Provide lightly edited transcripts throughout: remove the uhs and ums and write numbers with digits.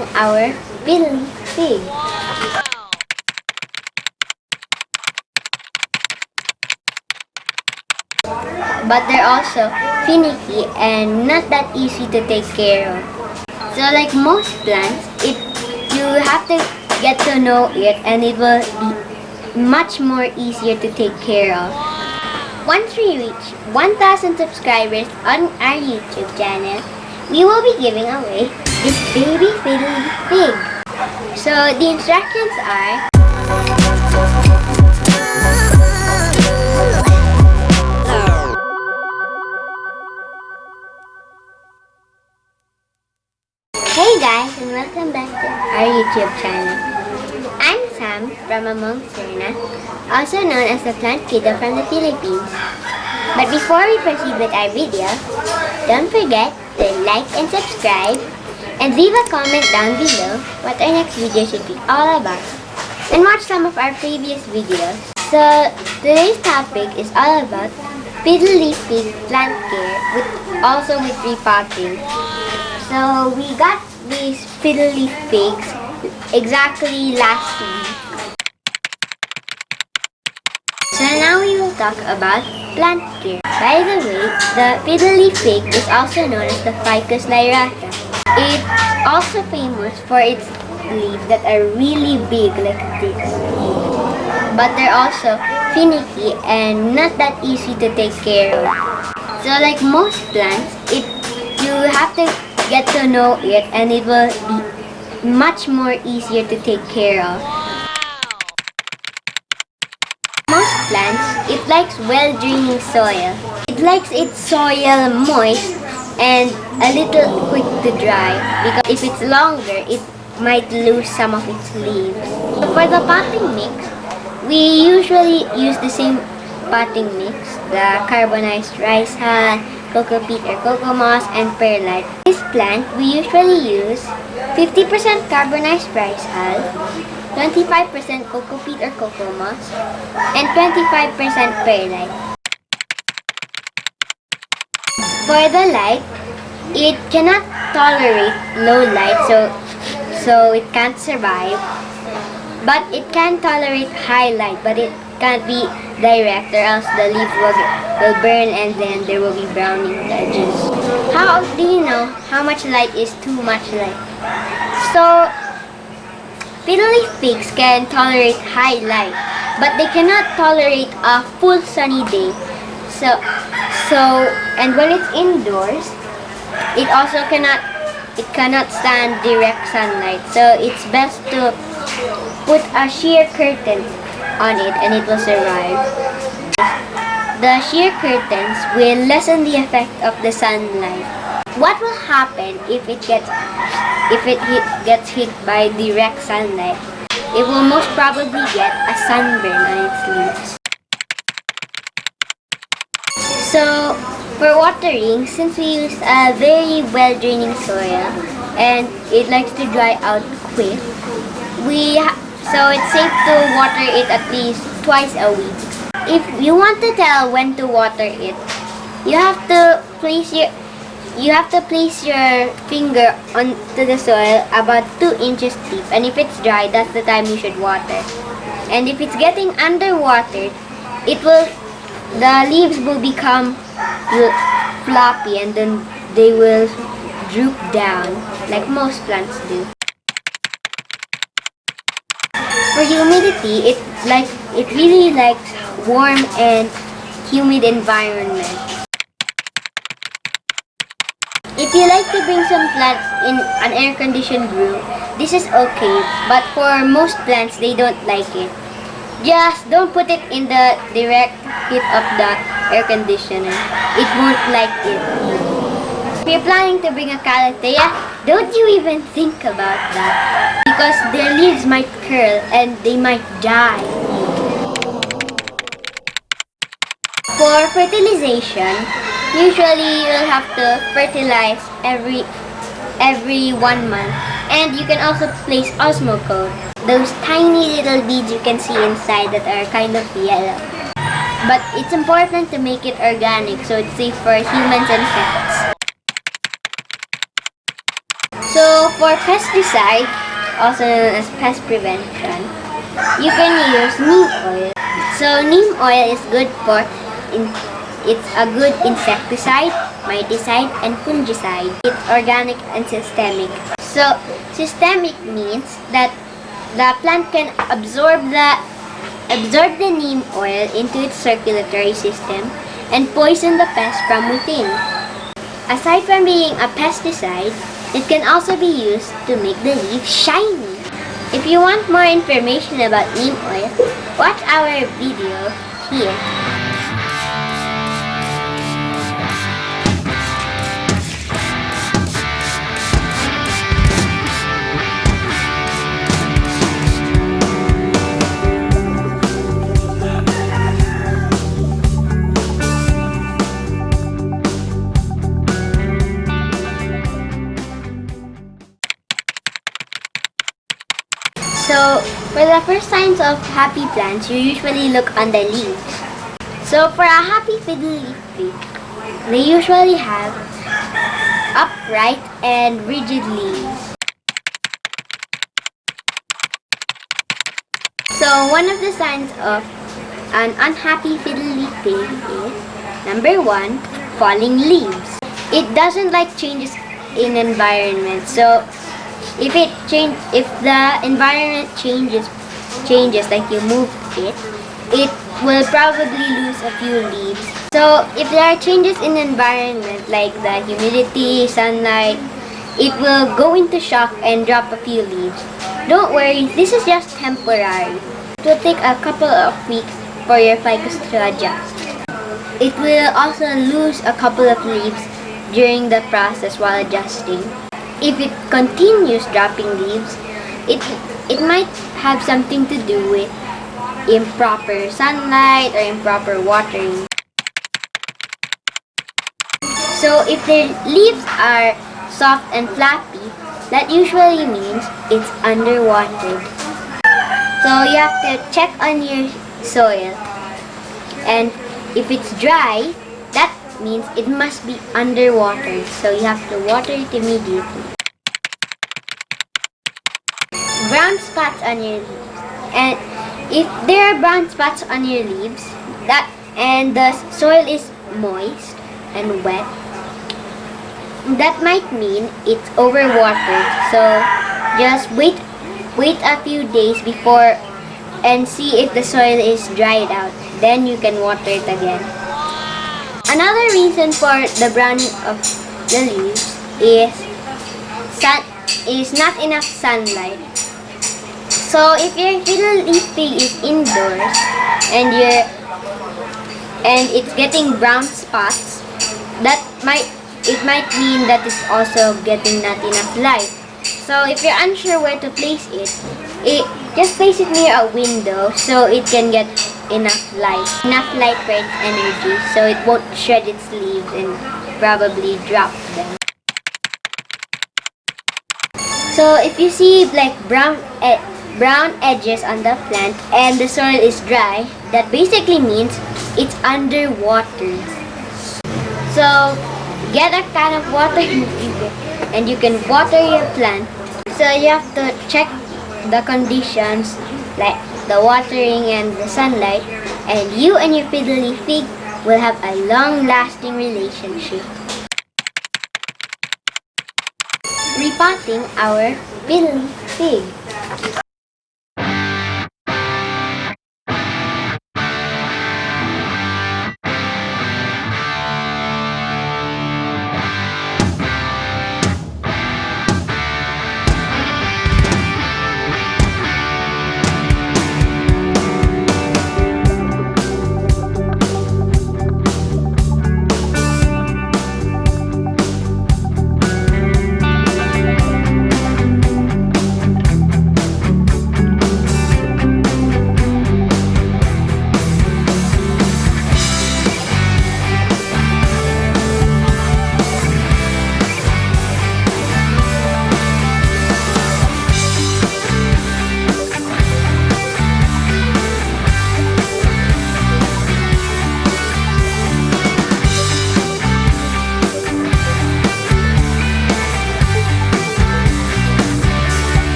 introducing our Fiddle pig. But they're also finicky and not that easy to take care of. So like most plants, you have to get to know it and it will be much more easier to take care of. Once we reach 1,000 subscribers on our YouTube channel, we will be giving away this baby Fiddle pig. So the instructions are: Hey guys, and welcome back to our YouTube channel. I'm Sam from among Cerna, also known as the plant Kiddo from the Philippines. But before we proceed with our video, don't forget to like and subscribe and leave a comment down below what our next video should be all about. And watch some of our previous videos. So today's topic is all about fiddle pig plant care, also with repotting. So we got these fiddle pigs exactly last week. So now we will talk about plant care. By the way, the fiddle pig is also known as the Ficus lyrata. It's also famous for its leaves that are really big like this. But they're also finicky and not that easy to take care of. So like most plants, you have to get to know it and it will be much more easier to take care of. Most plants, it likes well-draining soil. It likes its soil moist and a little quick to dry because if it's longer, it might lose some of its leaves. So for the potting mix, we usually use the same potting mix, the carbonized rice hull, cocoa peat or cocoa moss, and perlite. This plant, we usually use 50% carbonized rice hull, 25% cocoa peat or cocoa moss, and 25% perlite. For the light, it cannot tolerate low light, so it can't survive. But it can tolerate high light, but it can't be direct or else the leaf will burn and then there will be browning edges. How do you know how much light is too much light? So, fiddle pigs can tolerate high light, but they cannot tolerate a full sunny day. And when it's indoors, it cannot stand direct sunlight. So it's best to put a sheer curtain on it and it will survive. The sheer curtains will lessen the effect of the sunlight. What will happen if it gets hit by direct sunlight? It will most probably get a sunburn on its leaves. So for watering, since we use a very well-draining soil and it likes to dry out quick, so it's safe to water it at least twice a week. If you want to tell when to water it, you have to place your finger onto the soil about 2 inches deep, and if it's dry, that's the time you should water. And if it's getting underwatered, the leaves will become floppy and then they will droop down like most plants do. For humidity, it really likes warm and humid environment. If you like to bring some plants in an air-conditioned room, this is okay, but for most plants, they don't like it. Just don't put it in the direct heat of the air conditioner. It won't like it. If you're planning to bring a calathea, don't you even think about that, because their leaves might curl and they might die. For fertilization, usually you'll have to fertilize every 1 month, and you can also place osmocote, those tiny little beads you can see inside that are kind of yellow. But it's important to make it organic so it's safe for humans and pets. So for pesticide, also known as pest prevention, you can use neem oil. So neem oil is good for, it's a good insecticide, miticide, and fungicide. It's organic and systemic. So systemic means that the plant can absorb the neem oil into its circulatory system and poison the pest from within. Aside from being a pesticide, it can also be used to make the leaves shiny. If you want more information about neem oil, watch our video here. So, for the first signs of happy plants, you usually look on the leaves. So, for a happy fiddle leaf tree, they usually have upright and rigid leaves. So, one of the signs of an unhappy fiddle leaf tree is, number 1, falling leaves. It doesn't like changes in environment. So, if the environment changes like you move it will probably lose a few leaves. So if there are changes in environment like the humidity, sunlight, it will go into shock and drop a few leaves. Don't worry, this is just temporary. It will take a couple of weeks for your ficus to adjust. It will also lose a couple of leaves during the process while adjusting. If it continues dropping leaves, it might have something to do with improper sunlight or improper watering. So if the leaves are soft and flappy, that usually means it's underwatered. So you have to check on your soil, and if it's dry, that means it must be underwatered, so you have to water it immediately. Brown spots on your leaves, and if there are brown spots on your leaves and the soil is moist and wet, that might mean it's overwatered. So just wait a few days before and see if the soil is dried out, then you can water it again. Another reason for the browning of the leaves is not enough sunlight. So if your fiddle leaf tree is indoors and it's getting brown spots, it might mean that it's also getting not enough light. So if you're unsure where to place it just place it near a window so it can get enough light for its energy, so it won't shed its leaves and probably drop them. So if you see like brown edges on the plant and the soil is dry, that basically means it's underwater. So get a can of water and you can water your plant. So you have to check the conditions like the watering and the sunlight, and you and your fiddle leaf fig will have a long-lasting relationship. Repotting our fiddle leaf fig.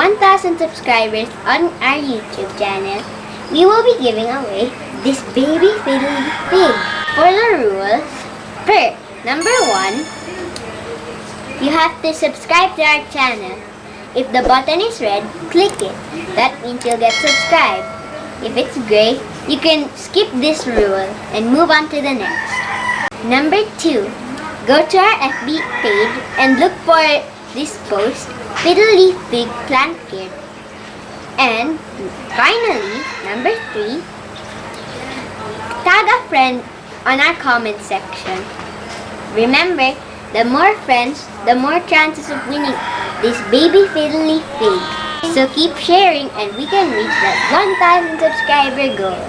1,000 subscribers on our YouTube channel, we will be giving away this baby fiddle pig. For the rules, number 1, you have to subscribe to our channel. If the button is red, click it. That means you'll get subscribed. If it's gray, you can skip this rule and move on to the next. Number 2, go to our FB page and look for this post, Fiddle Pig Plant Kit. And finally, number 3, tag a friend on our comment section. Remember, the more friends, the more chances of winning this baby fiddly pig. So keep sharing and we can reach that 1,000 subscriber goal.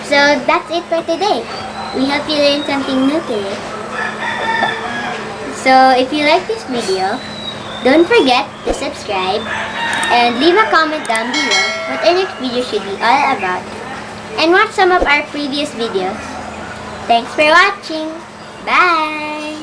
So that's it for today. We hope you learned something new today. So if you like this video, don't forget to subscribe and leave a comment down below what our next video should be all about. And watch some of our previous videos. Thanks for watching. Bye!